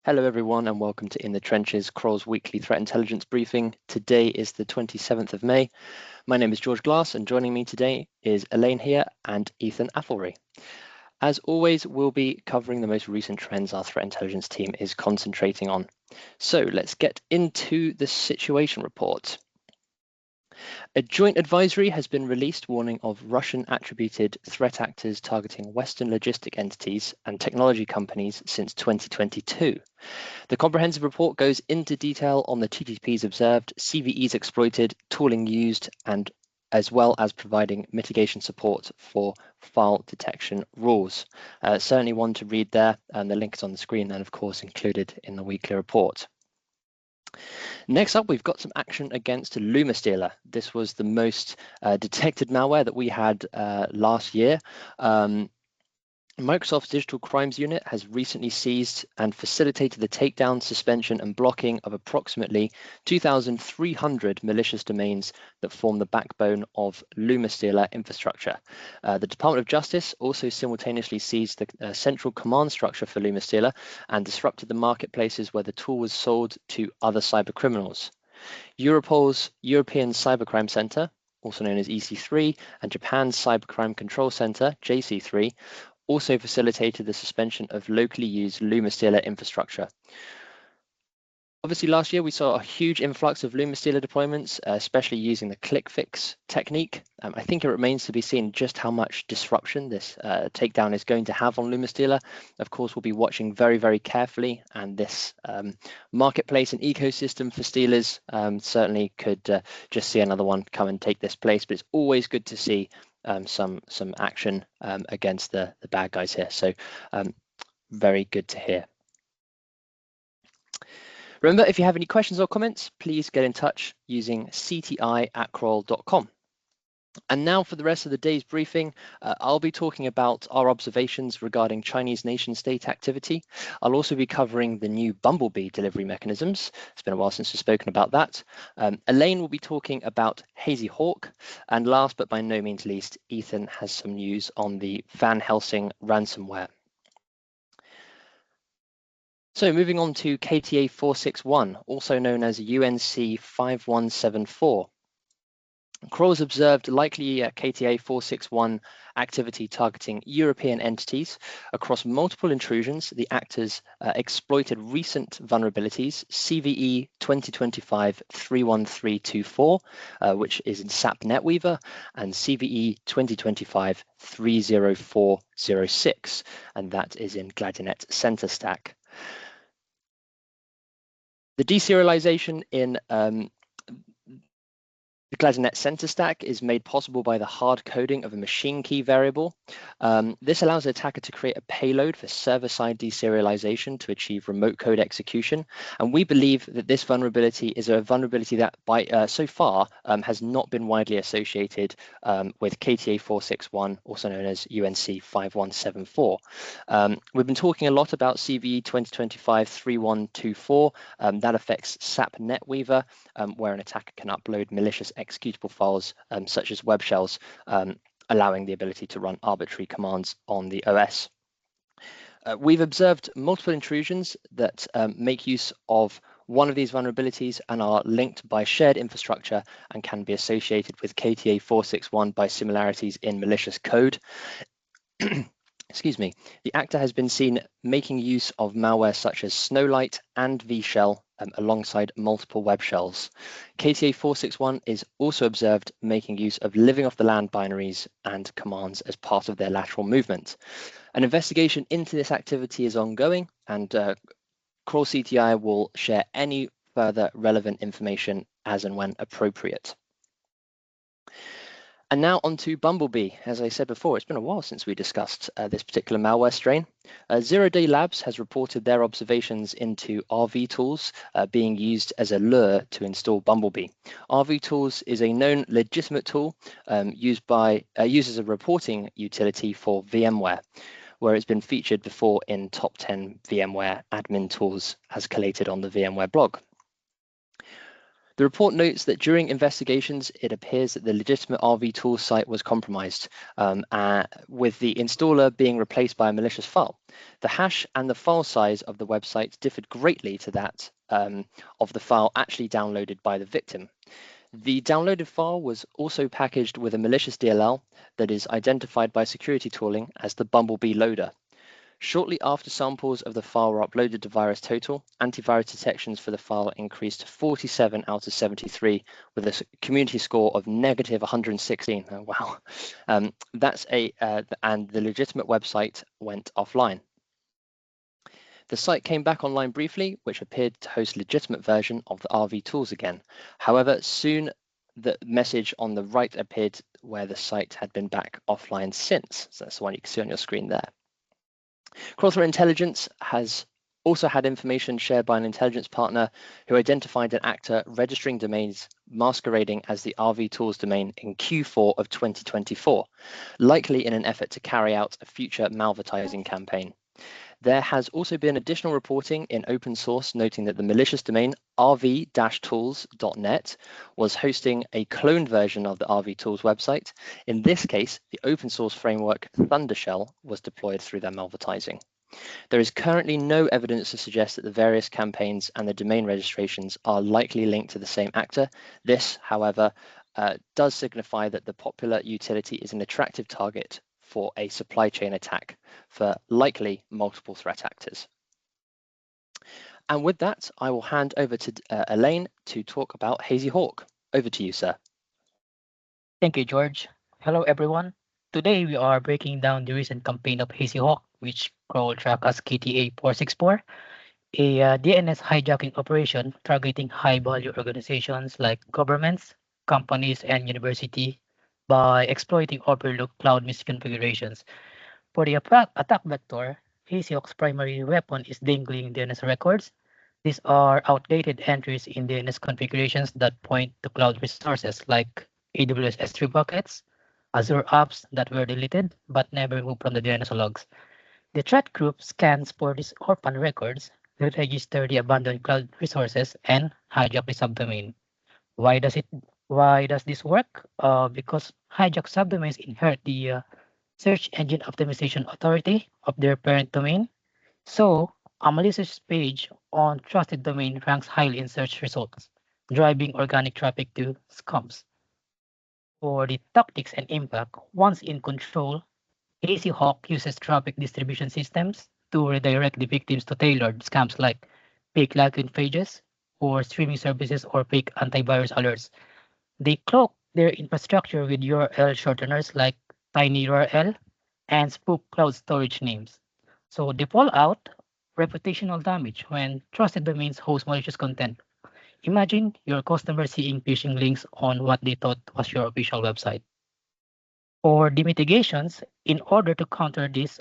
Hello everyone and welcome to In the Trenches, Kroll's weekly threat intelligence briefing. Today is the 27th of May. My name is George Glass and joining me today is Elaine here and Ethan Athelry. As always, we'll be covering the most recent trends our threat intelligence team is concentrating on. So let's get into the situation report. A joint advisory has been released warning of Russian-attributed threat actors targeting Western logistic entities and technology companies since 2022. The comprehensive report goes into detail on the TTPs observed, CVEs exploited, tooling used, and as well as providing mitigation support for file detection rules. Certainly one to read there, and the link is on the screen and of course included in the weekly report. Next up, we've got some action against LUMMASTEALER. This was the most detected malware that we had last year. Microsoft's Digital Crimes Unit has recently seized and facilitated the takedown, suspension, and blocking of approximately 2,300 malicious domains that form the backbone of LUMMASTEALER infrastructure. The Department of Justice also simultaneously seized the central command structure for LUMMASTEALER and disrupted the marketplaces where the tool was sold to other cybercriminals. Europol's European Cybercrime Center, also known as EC3, and Japan's Cybercrime Control Center, JC3, also facilitated the suspension of locally used LUMMASTEALER infrastructure. Obviously, last year we saw a huge influx of LUMMASTEALER deployments, especially using the click fix technique. I think it remains to be seen just how much disruption this takedown is going to have on LUMMASTEALER. Of course, we'll be watching very, very carefully, and this marketplace and ecosystem for stealers certainly could just see another one come and take this place. But it's always good to see some action against the bad guys here. So very good to hear. Remember, if you have any questions or comments, please get in touch using cti@kroll.com. And now for the rest of the day's briefing, I'll be talking about our observations regarding Chinese nation-state activity. I'll also be covering the new BUMBLEBEE delivery mechanisms. It's been a while since we've spoken about that. Elaine will be talking about Hazy. And last but by no means least, Ethan has some news on the VANHELSING ransomware. So moving on to KTA 461, also known as UNC 5174. Kroll has observed likely KTA 461 activity targeting European entities. Across multiple intrusions, the actors exploited recent vulnerabilities, CVE 2025-31324, which is in SAP NetWeaver, and CVE 2025-30406, and that is in Gladinet Center Stack. The deserialization in the Gladinet Center Stack is made possible by the hard coding of a machine key variable. This allows the attacker to create a payload for server-side deserialization to achieve remote code execution. And we believe that this vulnerability is a vulnerability that so far has not been widely associated with KTA 461, also known as UNC 5174. We've been talking a lot about CVE 2025-31324. That affects SAP NetWeaver, where an attacker can upload malicious executable files such as web shells, allowing the ability to run arbitrary commands on the OS. We've observed multiple intrusions that make use of one of these vulnerabilities and are linked by shared infrastructure and can be associated with KTA 461 by similarities in malicious code. Excuse me. The actor has been seen making use of malware such as Snowlight and VShell alongside multiple web shells. KTA 461 is also observed making use of living off the land binaries and commands as part of their lateral movement. An investigation into this activity is ongoing, and Kroll CTI will share any further relevant information as and when appropriate. And now on to BUMBLEBEE. As I said before, it's been a while since we discussed this particular malware strain. Zero Day Labs has reported their observations into RVTools being used as a lure to install BUMBLEBEE. RVTools is a known legitimate tool used as a reporting utility for VMware, where it's been featured before in top 10 VMware admin tools as collated on the VMware blog. The report notes that during investigations, it appears that the legitimate RVTools site was compromised, with the installer being replaced by a malicious file. The hash and the file size of the website differed greatly to that of the file actually downloaded by the victim. The downloaded file was also packaged with a malicious DLL that is identified by security tooling as the BUMBLEBEE loader. Shortly after samples of the file were uploaded to VirusTotal, antivirus detections for the file increased to 47 out of 73 with a community score of negative 116. Oh, wow. And the legitimate website went offline. The site came back online briefly, which appeared to host a legitimate version of the RVTools again. However, soon the message on the right appeared where the site had been back offline since. So that's the one you can see on your screen there. Kroll Threat Intelligence has also had information shared by an intelligence partner who identified an actor registering domains masquerading as the RVTools domain in Q4 of 2024, likely in an effort to carry out a future malvertising campaign. There has also been additional reporting in open source noting that the malicious domain rv-tools.net was hosting a cloned version of the RVTools website. In this case, the open source framework Thundershell was deployed through their malvertising. There is currently no evidence to suggest that the various campaigns and the domain registrations are likely linked to the same actor. This, however, does signify that the popular utility is an attractive target for a supply chain attack for likely multiple threat actors. And with that, I will hand over to Elaine to talk about Hazy Hawk. Over to you, sir. Thank you, George. Hello, everyone. Today, we are breaking down the recent campaign of Hazy Hawk, which Kroll tracked as KTA-464, a DNS hijacking operation targeting high-value organizations like governments, companies, and universities by exploiting overlooked cloud misconfigurations. For the attack vector, Hazy Hawk's primary weapon is dangling DNS records. These are outdated entries in DNS configurations that point to cloud resources like AWS S3 buckets, Azure apps that were deleted but never removed from the DNS logs. The threat group scans for these orphan records, register the abandoned cloud resources, and hijack the subdomain. Why does this work? Because hijack subdomains inherit the search engine optimization authority of their parent domain. So a malicious page on trusted domain ranks highly in search results, driving organic traffic to scums. For the tactics and impact, once in control, Hazy Hawk uses traffic distribution systems to redirect the victims to tailored scams like fake login pages or streaming services or fake antivirus alerts. They cloak their infrastructure with URL shorteners like tinyurl and spoof cloud storage names. So the fallout, reputational damage when trusted domains host malicious content. Imagine your customer seeing phishing links on what they thought was your official website. For the mitigations, in order to counter this,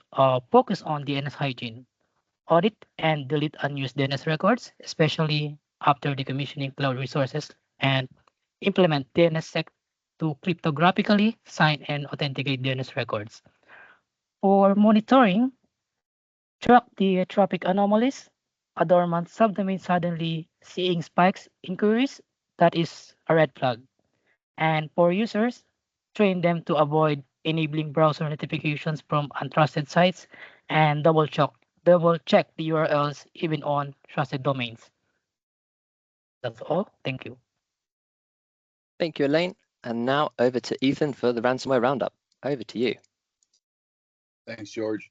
focus on DNS hygiene. Audit and delete unused DNS records, especially after decommissioning cloud resources, and implement DNSSEC to cryptographically sign and authenticate DNS records. For monitoring, track the traffic anomalies. A dormant subdomain suddenly seeing spikes in queries, that is a red flag. And for users, train them to avoid enabling browser notifications from untrusted sites and double check the URLs even on trusted domains. That's all. Thank you. Thank you, Elaine. And now over to Ethan for the ransomware roundup. Over to you. Thanks, George.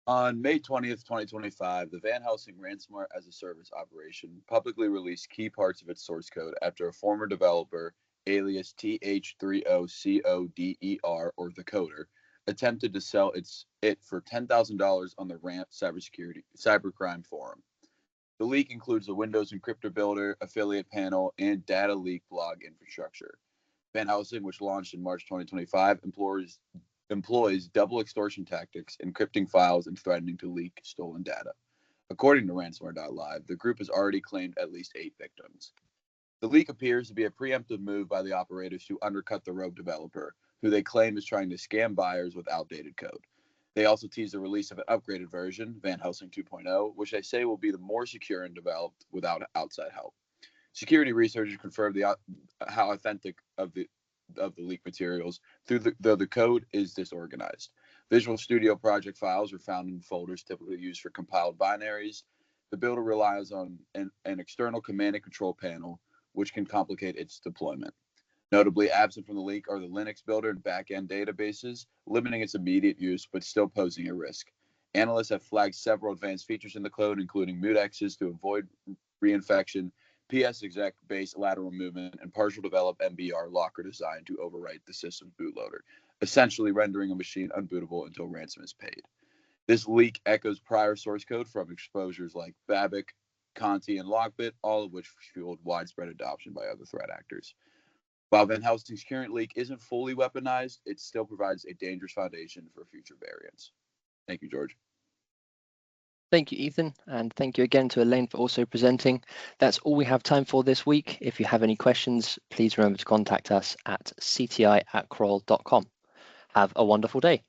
On May 20th, 2025, the Van Helsing ransomware as a service operation publicly released key parts of its source code after a former developer, alias TH30CODER, or the coder, attempted to sell it for $10,000 on the RAMP cybercrime forum. The leak includes a Windows encryptor builder, affiliate panel, and data leak blog infrastructure. Van Helsing, which launched in March 2025, employs double extortion tactics, encrypting files and threatening to leak stolen data. According to Ransomware.live, the group has already claimed at least 8 victims. The leak appears to be a preemptive move by the operators to undercut the rogue developer, who they claim is trying to scam buyers with outdated code. They also tease the release of an upgraded version, Van Helsing 2.0, which they say will be the more secure and developed without outside help. Security researchers confirmed how authentic of the leak materials though the code is disorganized. Visual Studio project files are found in folders typically used for compiled binaries. The builder relies on an external command and control panel, which can complicate its deployment. Notably absent from the leak are the Linux builder and backend databases, limiting its immediate use but still posing a risk. Analysts have flagged several advanced features in the code, including mutexes to avoid reinfection, PsExec-based lateral movement, and partial developed MBR locker designed to overwrite the system's bootloader, essentially rendering a machine unbootable until ransom is paid. This leak echoes prior source code from exposures like Babic, Conti, and Lockbit, all of which fueled widespread adoption by other threat actors. While Van Helsing's current leak isn't fully weaponized, it still provides a dangerous foundation for future variants. Thank you, George. Thank you, Ethan, and thank you again to Elaine for also presenting. That's all we have time for this week. If you have any questions, please remember to contact us at cti@kroll.com. Have a wonderful day.